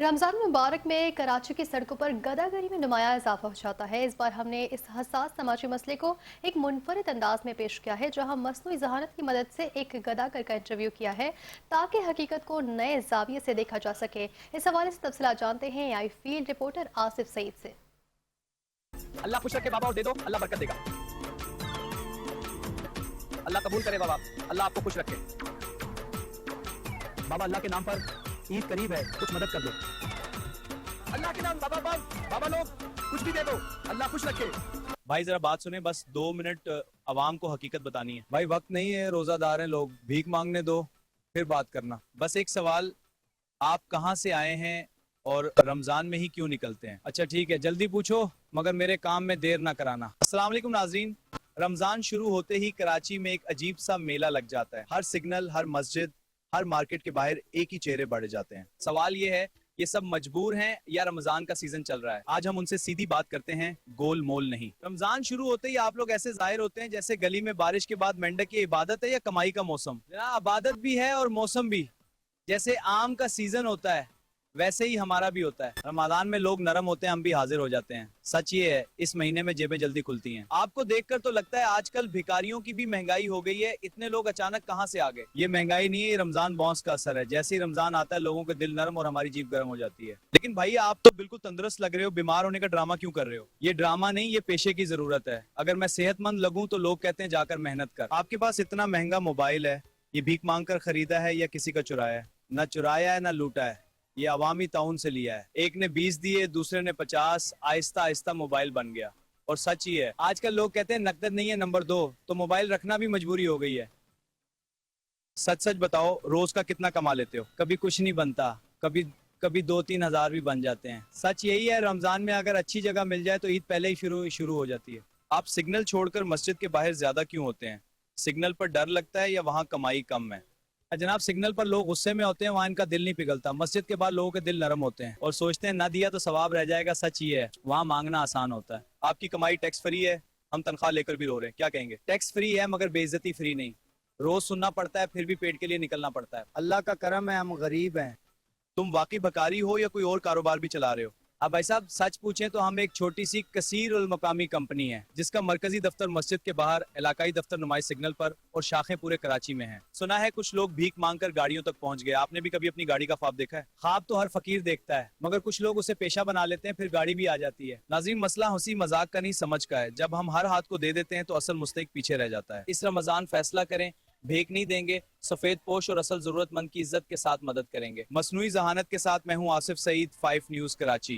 रमजान मुबारक में कराची की सड़कों पर गदागरी में नुमाया इजाफा हो जाता है। इस बार हमने इस हसास समाजी मसले को एक मुनफरिद अंदाज में पेश किया है, जहां मसनूई जहानत की मदद से एक गदागर का इंटरव्यू किया है ताकि हकीकत को नए जाविये से देखा जा सके। इस हवाले से तफसीलात जानते हैं आई फील्ड रिपोर्टर आसिफ सईद से। अल्लाह खुश रखे बाबा और दे दो, अल्लाह बरकत देगा। अल्लाह कबूल करे बाबा, अल्लाह आपको खुश रखे। बाबा अल्लाह के नाम पर ईद करीब है, कुछ मदद कर दो। अल्लाह के नाम बाबा बाबा लोग कुछ भी दे दो, अल्लाह खुश रखे। भाई जरा बात सुने, बस 2 मिनट अवाम को हकीकत बतानी है। भाई वक्त नहीं है, रोजादार हैं लोग, भीख मांगने दो फिर बात करना। बस एक सवाल, आप कहाँ से आए हैं और रमजान में ही क्यों निकलते हैं? अच्छा ठीक है, जल्दी पूछो मगर मेरे काम में देर ना कराना। अस्सलाम वालेकुम नाज़रीन, रमजान शुरू होते ही कराची में एक अजीब सा मेला लग जाता है। हर सिग्नल, हर मस्जिद, हर मार्केट के बाहर एक ही चेहरे बढ़ जाते हैं। सवाल ये है, ये सब मजबूर हैं या रमजान का सीजन चल रहा है? आज हम उनसे सीधी बात करते हैं, गोल मोल नहीं। रमजान शुरू होते ही आप लोग ऐसे जाहिर होते हैं जैसे गली में बारिश के बाद मेंढक की इबादत है या कमाई का मौसम। इबादत भी है और मौसम भी। जैसे आम का सीजन होता है वैसे ही हमारा भी होता है। रमजान में लोग नरम होते हैं, हम भी हाजिर हो जाते हैं। सच ये है, इस महीने में जेबें जल्दी खुलती हैं। आपको देखकर तो लगता है आजकल भिखारियों की भी महंगाई हो गई है। इतने लोग अचानक कहाँ से आ गए? ये महंगाई नहीं है, ये रमजान बॉन्स का असर है। जैसे ही रमजान आता है लोगों के दिल नरम और हमारी जीभ गर्म हो जाती है। लेकिन भाई आप तो बिल्कुल तंदुरुस्त लग रहे हो, बीमार होने का ड्रामा क्यों कर रहे हो? ये ड्रामा नहीं, ये पेशे की जरूरत है। अगर मैं सेहतमंद लगूं तो लोग कहते हैं जाकर मेहनत कर। आपके पास इतना महंगा मोबाइल है, ये भीख मांग कर खरीदा है या किसी का चुराया है? न चुराया है न लूटा है, ये अवामी ताउन से लिया है। एक ने 20 दिए, दूसरे ने 50, आहिस्ता आहिस्ता मोबाइल बन गया। और सच ही है, आजकल लोग कहते हैं नकद नहीं है नंबर 2, तो मोबाइल रखना भी मजबूरी हो गई है। सच सच बताओ, रोज का कितना कमा लेते हो? कभी कुछ नहीं बनता, कभी कभी 2-3 हजार भी बन जाते हैं। सच यही है, रमजान में अगर अच्छी जगह मिल जाए तो ईद पहले ही शुरू हो जाती है। आप सिग्नल छोड़कर मस्जिद के बाहर ज्यादा क्यों होते हैं? सिग्नल पर डर लगता है या वहाँ कमाई कम है? जनाब, सिग्नल पर लोग गुस्से में होते हैं, वहाँ इनका दिल नहीं पिघलता। मस्जिद के बाद लोगों के दिल नरम होते हैं और सोचते हैं ना दिया तो सवाब रह जाएगा। सच ये है, वहाँ मांगना आसान होता है। आपकी कमाई टैक्स फ्री है, हम तनख्वाह लेकर भी रो रहे हैं, क्या कहेंगे? टैक्स फ्री है मगर बेइज्जती फ्री नहीं। रोज सुनना पड़ता है, फिर भी पेट के लिए निकलना पड़ता है। अल्लाह का करम है, हम गरीब हैं। तुम वाकई बकारी हो या कोई और कारोबार भी चला रहे हो? अब भाई साहब सच पूछें तो हम एक छोटी सी कसीर उल मकामी कंपनी है जिसका मरकजी दफ्तर मस्जिद के बाहर, इलाकाई दफ्तर नुमाइश सिग्नल पर और शाखें पूरे कराची में हैं। सुना है कुछ लोग भीख मांगकर गाड़ियों तक पहुंच गए। आपने भी कभी अपनी गाड़ी का ख्वाब देखा है? ख्वाब तो हर फकीर देखता है मगर कुछ लोग उसे पेशा बना लेते हैं, फिर गाड़ी भी आ जाती है। नाज़रीन, मसला हंसी मजाक का नहीं, समझ का है। जब हम हर हाथ को दे देते हैं तो असल मुस्तहिक पीछे रह जाता है। इस रमजान फैसला करें, भीख नहीं देंगे, सफेद पोश और असल जरूरतमंद की इज्जत के साथ मदद करेंगे। मसनूई जहानत के साथ मैं हूँ आसिफ सईद, 5 न्यूज कराची।